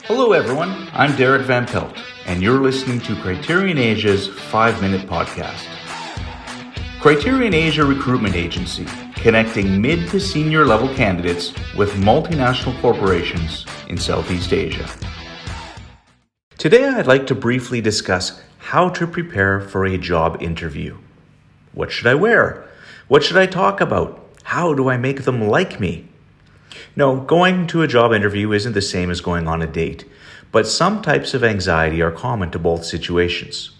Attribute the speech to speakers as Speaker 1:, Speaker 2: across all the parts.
Speaker 1: Hello everyone, I'm Derek Van Pelt, and you're listening to Criterion Asia's 5-Minute Podcast. Criterion Asia Recruitment Agency, connecting mid to senior level candidates with multinational corporations in Southeast Asia. Today I'd like to briefly discuss how to prepare for a job interview. What should I wear? What should I talk about? How do I make them like me? No, going to a job interview isn't the same as going on a date, but some types of anxiety are common to both situations.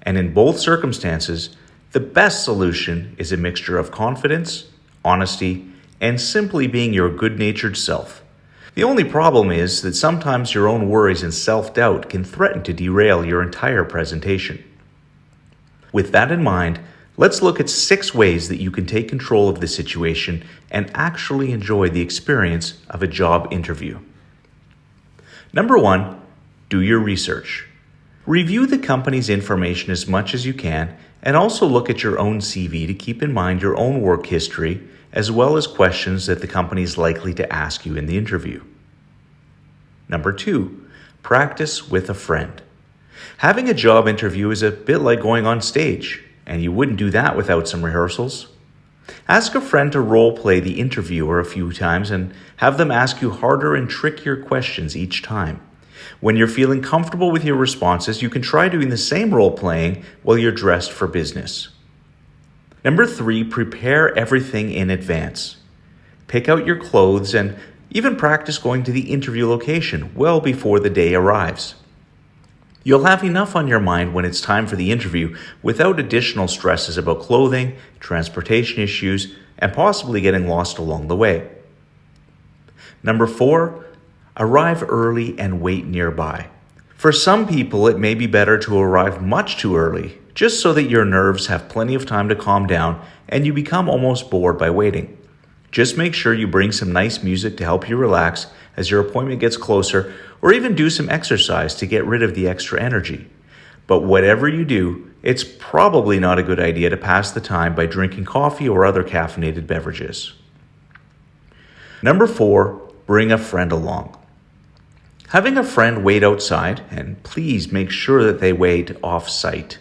Speaker 1: And in both circumstances, the best solution is a mixture of confidence, honesty, and simply being your good-natured self. The only problem is that sometimes your own worries and self-doubt can threaten to derail your entire presentation. With that in mind, let's look at 6 ways that you can take control of the situation and actually enjoy the experience of a job interview. Number 1, do your research. Review the company's information as much as you can and also look at your own CV to keep in mind your own work history as well as questions that the company is likely to ask you in the interview. Number 2, practice with a friend. Having a job interview is a bit like going on stage, and you wouldn't do that without some rehearsals. Ask a friend to role play the interviewer a few times and have them ask you harder and trickier questions each time. When you're feeling comfortable with your responses, you can try doing the same role playing while you're dressed for business. Number 3, prepare everything in advance. Pick out your clothes and even practice going to the interview location well before the day arrives. You'll have enough on your mind when it's time for the interview without additional stresses about clothing, transportation issues, and possibly getting lost along the way. Number 4, arrive early and wait nearby. For some people, it may be better to arrive much too early, just so that your nerves have plenty of time to calm down and you become almost bored by waiting. Just make sure you bring some nice music to help you relax as your appointment gets closer, or even do some exercise to get rid of the extra energy. But whatever you do, it's probably not a good idea to pass the time by drinking coffee or other caffeinated beverages. Number 4, bring a friend along. Having a friend wait outside, and please make sure that they wait off-site.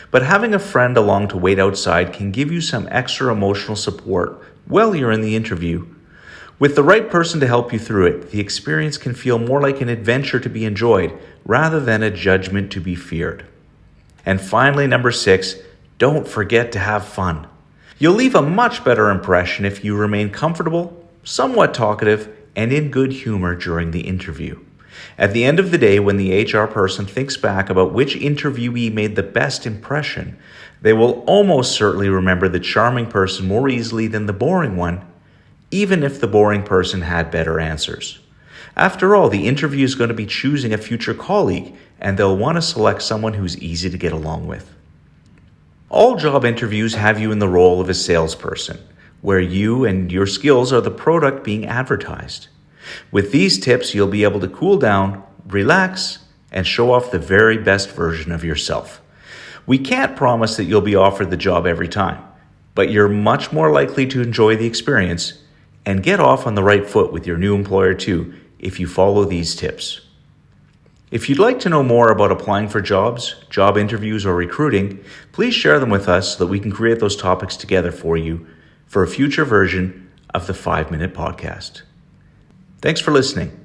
Speaker 1: But having a friend along to wait outside can give you some extra emotional support while you're in the interview. With the right person to help you through it, the experience can feel more like an adventure to be enjoyed rather than a judgment to be feared. And finally, number 6, don't forget to have fun. You'll leave a much better impression if you remain comfortable, somewhat talkative, and in good humor during the interview. At the end of the day, when the HR person thinks back about which interviewee made the best impression, they will almost certainly remember the charming person more easily than the boring one, even if the boring person had better answers. After all, the interview is going to be choosing a future colleague, and they'll want to select someone who's easy to get along with. All job interviews have you in the role of a salesperson, where you and your skills are the product being advertised. With these tips, you'll be able to cool down, relax, and show off the very best version of yourself. We can't promise that you'll be offered the job every time, but you're much more likely to enjoy the experience and get off on the right foot with your new employer too if you follow these tips. If you'd like to know more about applying for jobs, job interviews, or recruiting, please share them with us so that we can create those topics together for you for a future version of the 5-Minute Podcast. Thanks for listening.